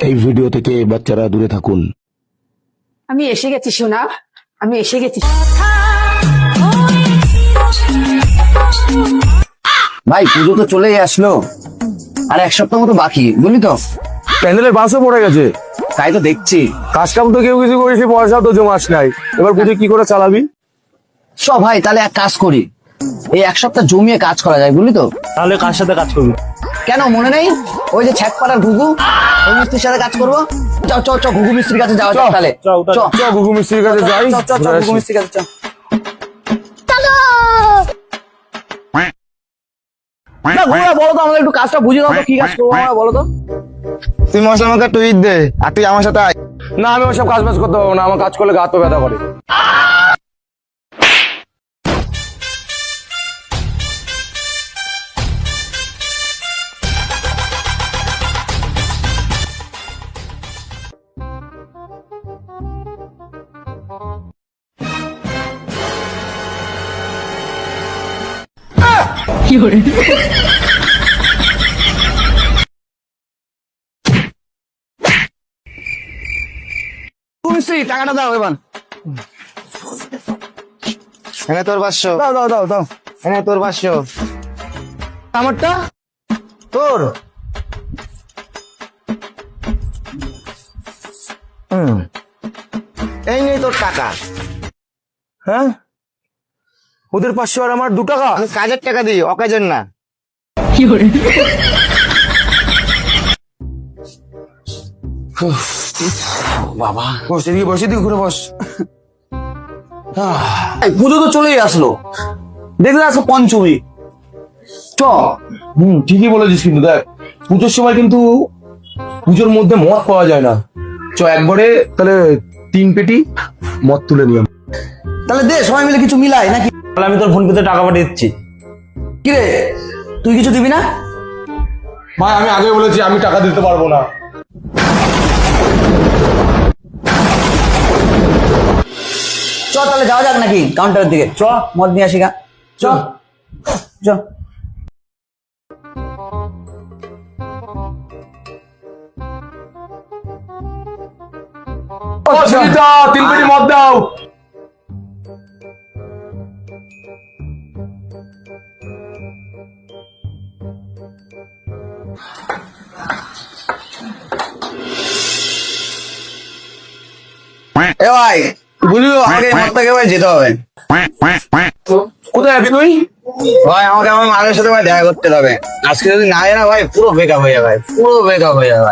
এই ভিডিও থেকে বাচ্চারা দূরে থাকুন। আমি এসে গেছি সোনা, আমি এসে গেছি। ভাই পুজো তো চলেই আসলো, আর এক সপ্তাহ মতো বাকি, বুঝলি তো? প্যান্ডেলের বাসও পড়ে গেছে, তাই তো দেখছি। কাজ কাম তো কেউ কিছু করেছে, পয়সা তো জমাস নাই, এবার পুজো কি করে চালাবি? সব ভাই তাহলে এক কাজ করি, এই এক সপ্তাহ জমিয়ে কাজ করা যায়, বুঝলি তো? তাহলে কার সাথে কাজ করবি? কেন মনে নেই ওই যে ছ্যাকপাড়ার ঘুঘু, ওই মিস্ত্রির সাথে কাজ করবো। চ চ চ ঘুঘু মিস্ত্রির কাছে যাওয়া যাক তাহলে। চ চ ঘুঘু মিস্ত্রির কাছে যাই। চ চ চ ঘুঘু মিস্ত্রির কাছে চ। না ঘুঘুরা বলো তো, আমাদের একটু কাজটা বুঝিয়ে দাও তো, কি কাজ করবো আমরা বলো তো? তুই মশলা আমাকে টুইট দে, আর তুই আমার সাথে আয়। না, আমি ওসব কাজ বাজ করতে পারবো না, আমার কাজ করলে গা তো ব্যথা করে। ঘুঘু মিস্ত্রি টাকাটা দাও এবার। এনে তোর 500, দাও দাও দাও দাও। এনে তোর 500। আমারটা তোর এই নেই তোর টাকা। হ্যাঁ, ওদের 500 আর আমার 2 টাকা। আমি কাজের টাকা দিই, অকাজের না। বাবা, বস এদিকে, বস এদিকে, ঘুরে বস। পুজো তো চলেই আসলো, দেখলে আসো পঞ্চমী। চ। ঠিকই বলেছিস, কিন্তু দেখ পুজোর সময় কিন্তু পুজোর মধ্যে মদ পাওয়া যায় না। চ একবারে তাহলে 3 পেটি মদ তুলে নিলাম। তাহলে দে সবাই মিলে কিছু মিলাই নাকি? তাহলে আমি তোর ফোন পেতে টাকা পাঠিয়ে দিচ্ছি। কিরে তুই কিছু দিবি না? ভাই আমি আগে বলেছি আমি টাকা দিতে পারবো না। চ তাহলে যাওয়া যাক নাকি কাউন্টারের দিকে। চ মদ নিয়ে আসি গা। চ চ। সুনীতা, 3 পেটি মদ দাও। এ ভাই বুঝলি আমাকে এই মদটাকে ভাই যেতে হবে। কোথায় যাবি তুই? ভাই আমাকে আমার মায়ের সাথে ভাই দেখা করতে হবে, আজকে যদি না যায় না ভাই পুরো বেকআপ হয়ে যাবে, পুরো বেকআপ হয়ে যাবে।